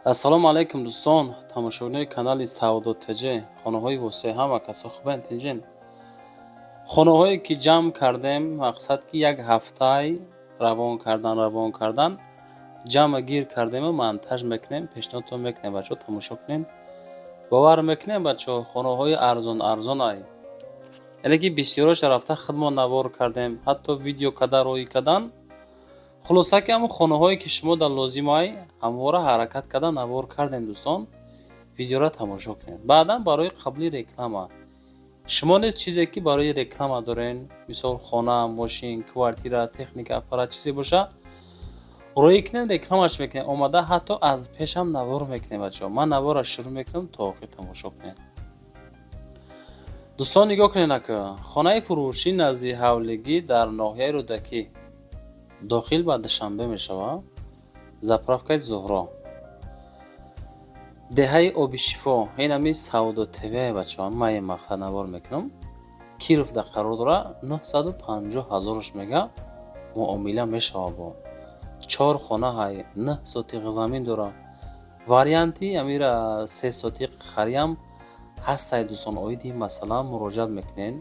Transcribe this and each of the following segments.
ассалому алайкум дӯстон, тамошобинони канали Саудо ТЖ. Хонаҳои восеъ ҳама касо хубанд тинҷен. Хонаҳое ки ҷамъ кардем, мақсад ки як ҳафтай равон кардан ҷамъа гир кардему монтаж мекунем. Пешниҳодтон мекунем бачаҳо тамошо кунем. бовар мекунем бачаҳо, хонаҳои арзонай. Яъне ки бисёроша рафта хидмат навор кардем, ҳатто видео када роҳӣ кадан. хулоса ки ҳамон хонаҳое ки шумо дар лозимай ҳамвора ҳаракат карда навор кардем дӯстон, видеоро тамошо кунед. Баъдан барои қаблӣ реклама, шумо низ чизе ки барои реклама дорен, мисол хона, мошин, квартира, техника, аппарат чизе боша, роҳӣ кунед, рекламаш мекунед. омада ҳатто аз пешам навор мекунед бачаҳо. ман навора шурӯъ мекунам то охир тамошо кунед. дӯстон нигоҳ кунед ака, хонаи фурӯшӣ назди ҳавлигӣ дар ноҳияи Рӯдакӣ дохил ба Душанбе мешавад. заправкаи Зуҳро, деҳаи Оби Шифо. ин ҳами Саудо ТВ бачаҳо, ман ин мақсад навор мекунам. Кировда қарор дора, 950 ҳазораш мега муомила мешавад. бо 4 хона ҳай, 9 сотиқ замин дора. варианти амира 3 сотиқ хариям ҳастай дӯстон. оиди масъала муроҷиат мекунед.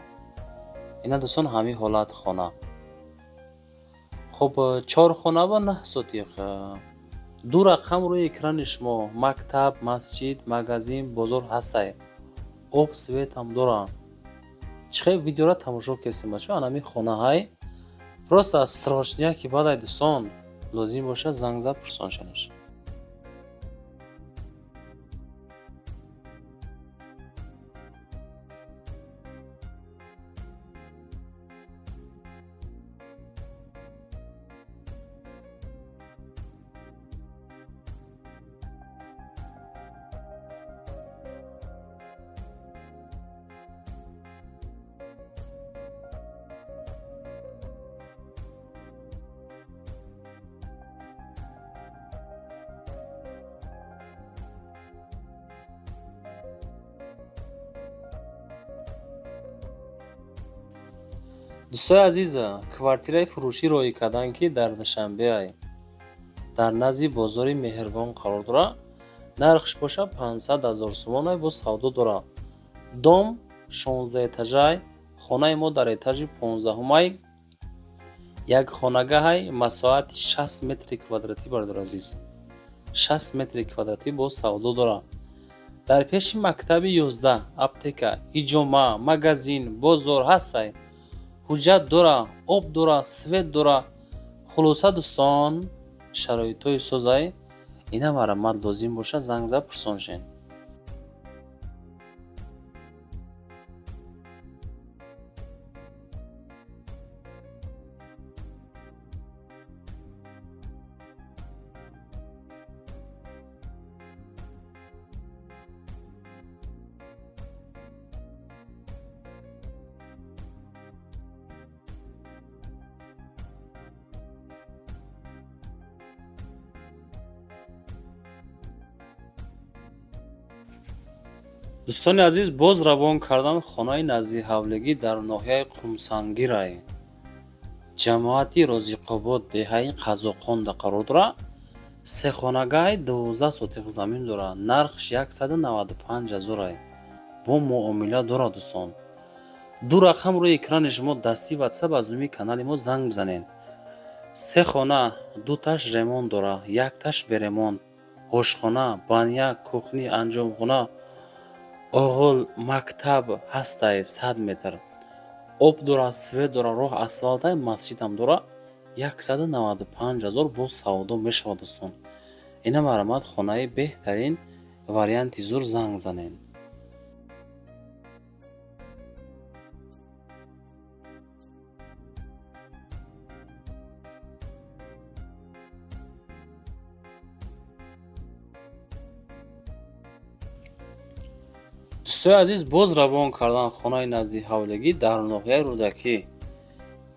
ина дӯстон ҳами ҳолат хона. хуб, 4 хона ва 9 сотиқ. ду рақам рӯи экрани шумо. мактаб, масҷид, магазин, бозор ҳастай. об, светам дора. чихел видеоро тамошо кесем бачаҳо. анами хонаҳай просто страшния ки бадай дӯстон, лозим боша занг зад пурсоншанаш. дӯстои азиз, квартираи фурӯшӣ роҳӣ кардан ки дар Душанбе дар назди бозори Меҳрибон қарор дора. нархш боша 500 000 сомон бо савдо дора. дом 16 этажай. хонаи мо дар этажи 15-умай. як хонагаҳай масоати 60 метри квадратӣ бардор азиз. 60 метри квадратӣ бо савдо дора. дар пеши мактаби 11, аптека, ҳиҷома, магазин, бозор ҳастай. ҳуҷҷат дора, об дора, свет дора. хулоса дӯстон, шароитҳои созай. ина марамат лозим боша занг зад пурсоншен. дӯстони азиз, боз равон кардан хонаи назди ҳавлигӣ дар ноҳияи Қумсангирай. ҷамоати Розиқобод, деҳаи Қазоқонда қарор дора. 3 хонагаҳи 12 сотиқ замин дора. нархш 195 000 бо муомила дора дӯстон. ду рақам рӯи экрани шумо дастӣ WhatsApp аз нӯми канали мо занг бизанед. 3 хона, 2 таш ремонт дора, 1 таш беремонт. ошхона, баня, кухни, анҷомхона, оғил, мактаб ҳастай 100 метр. об дора, свет дора, роҳ асфалтай, масҷидам дора. 195 000 бо савдо мешавад дӯстон. ина марамат хонаи беҳтарин варианти зур занг занед. дӯстои азиз, боз равон кардан хонаи назди ҳавлигӣ дар ноҳияи Рӯдакӣ,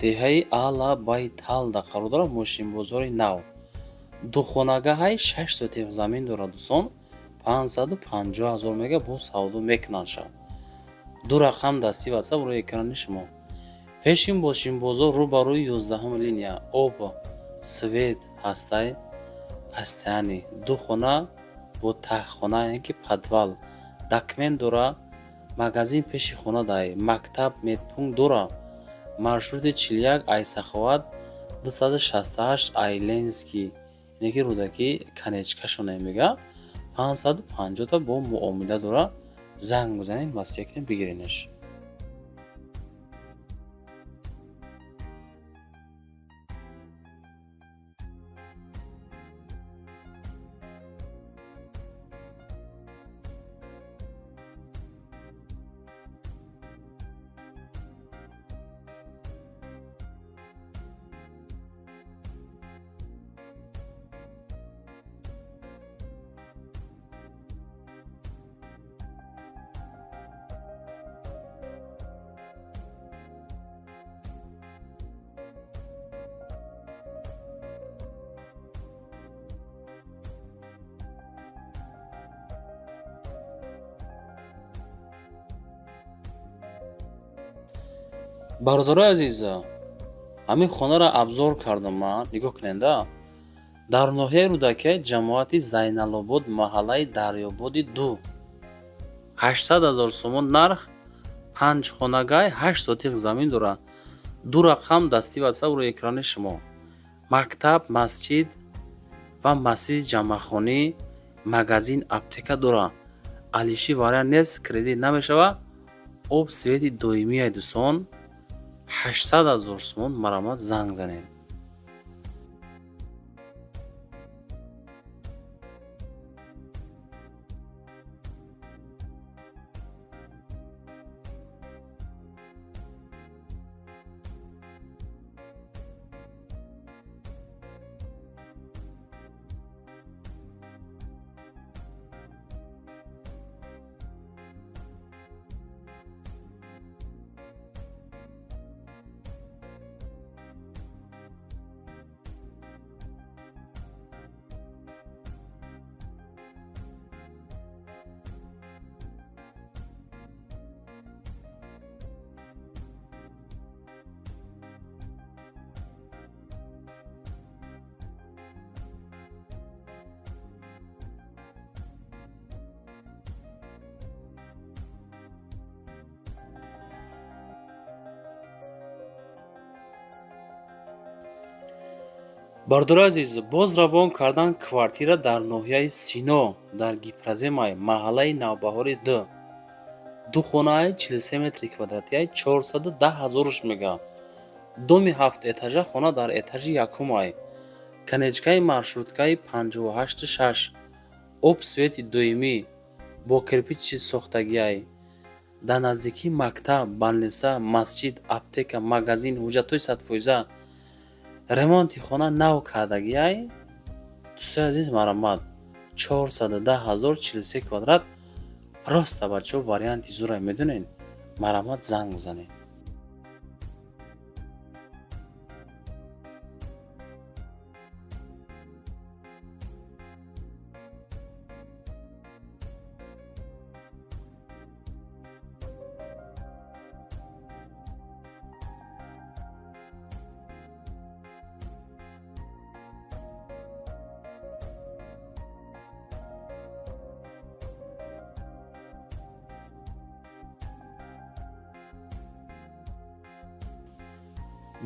деҳаи Аъла Байталда қарор дора. мошинбозори нав. ду хонагаҳай 6 сотиқ замин дора дӯстон. 550 000 мега бо савдо мекунанд шав. ду рақам дастӣ WhatsApp рӯи экрани шумо. пеши мошинбозор рӯбарӯи 11 линия. об, свет ҳастай. пастяни ду хона бо таҳхонае ки подвал документ дора, магазин пеши хона дай, мактаб медпункт дора. маршрути 41 Айсаховат 268 Айленский ине ки рӯдаки Канечкашоне мега 550 та бо муомила дора. занг бизанед, масия кунед, бигиринаш. бародарои азиз, ҳамин хонаро абзор кардам ман. нигоҳ кунед-а. дар ноҳияи рӯдакии ҷамоати Зайналобод, маҳаллаи Дарёбоди 2. 800 000 сомон нарх, 5 хонагай, 8 сотиқ замин дора. 2 рақам дастӣ ватсап рӯи экрани шумо. мактаб, масҷид ва масҷиди ҷамъахонӣ, магазин, аптека дора. алиши вариант нест, кредит намешава. об свети доимияй дӯстон. 800 000 сомон марамат занг занед. бародарои азиз, боз равон кардан квартира дар ноҳияи Сино дар Гипраземай, маҳаллаи Навбаҳори 2. 2 хонаи 43 метри квадратияй 410 000 мега. доми 7 этажа, хона дар этажи якумай. канечкаи маршруткаи 58-6. об свети доимӣ бо кирпичи сохтагиай. дар наздикии мактаб, банлиса, масҷид, аптека, магазин, ҳуҷҷатҳои 100%. ремонти хона нав кардагиай. дӯстои азиз, марамат 410 043 квадрат. просто бачаҳо варианти зура медонед. марамат занг бизанед.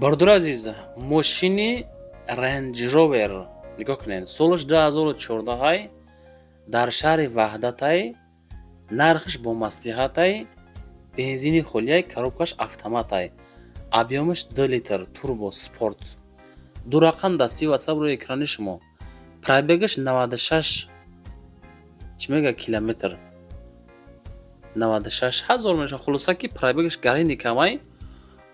бародарои азиз, мошини Range Rover нигоҳ кунед. солаш 2014 дар шаҳри Ваҳдатай. нархиш бо маслиҳатай. бензини холияй, коробкаш автоматай. объёмиш 2 литр турбо спорт. 2 рақам дастӣ ватсап рӯи экрани шумо. пробегаш 96 чӣ мега километр. 96 000 меша. хулоса ки пробегаш гарини камай.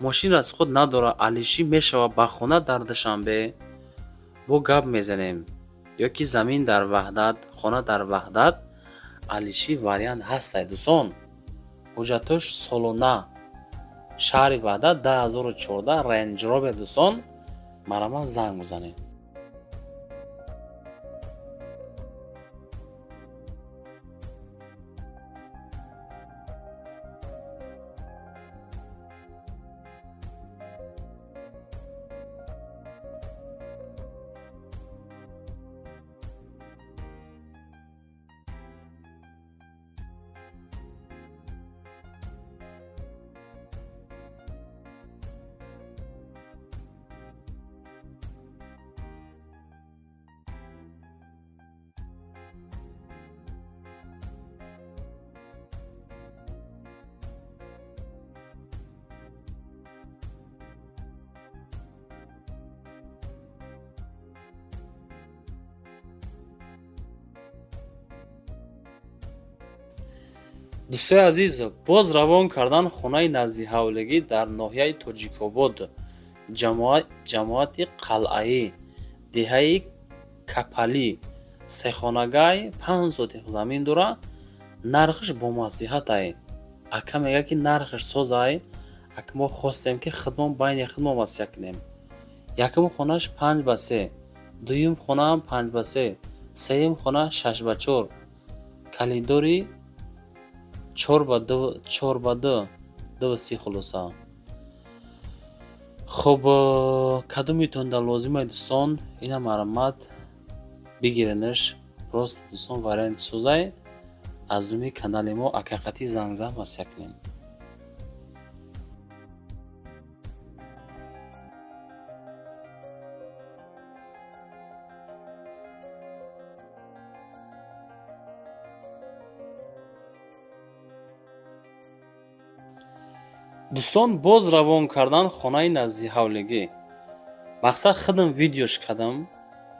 мошин аз худ надора. алиши мешава ба хона дар Душанбе. бо гап мезанем. ё ки замин дар Ваҳдат, хона дар Ваҳдат. алиши вариант ҳастай дӯстон. ҳуҷҷатош солона. шаҳри Ваҳдат 2014 Range Rover дӯстон. мараман занг бизанед. дӯстои азиз, боз равон кардан хонаи назди ҳавлигӣ дар ноҳияи Тоҷикобод, ҷамоати Қалъаӣ, деҳаи Капалӣ, сехонагай 5 сотих замин дора. Нархш бомаслиҳатай. Ака мега ки нархш созай. Ака мо хостем ки хидмон байни хидмон васия кунем. Якум хонаш 5 ба 3, дуюм хонаам 5 ба 3, сеюм хона 6 ба 4, калидори 4 ба 2, 2 хулоса. Хуб, кадомитон дар лозимаи дӯстон ина маромад бигиринаш. Просто дӯстон варианти созай аз думи канали мо акақати зангзам васия кунем. дӯстон, боз равон кардан хонаи назди ҳавлигӣ. Мақсад хидм видеош кардам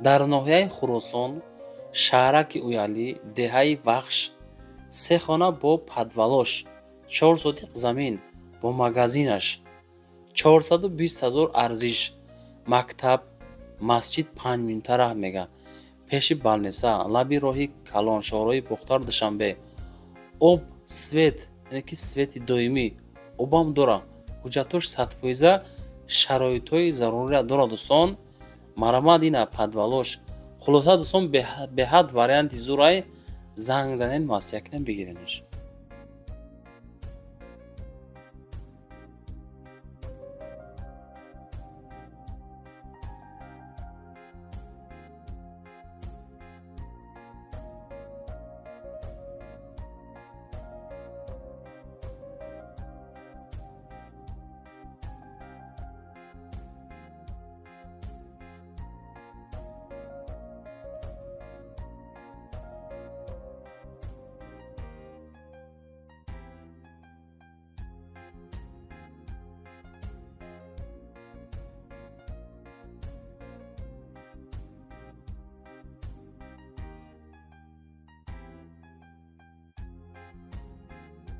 дар ноҳияи Хуросон, шаҳраки Уялӣ, деҳаи Вахш, 3 хона бо падвалош, 4 сотих замин бо магазинаш, 420 000 арзиш, мактаб, масҷид 5 минута раҳ мега, пеши балниса, лаби роҳи Калон, шоҳроҳи Бухтор Душанбе. Об, свет, яъне ки свети доимӣ, обам дора. Ҳуҷҷатош 100%, шароитҳои зарурия дора дӯстон. Маромад ина падвалош. Хулоса дӯстон, беҳад варианти зурай. Занг занен, васия кунем, бигиринаш.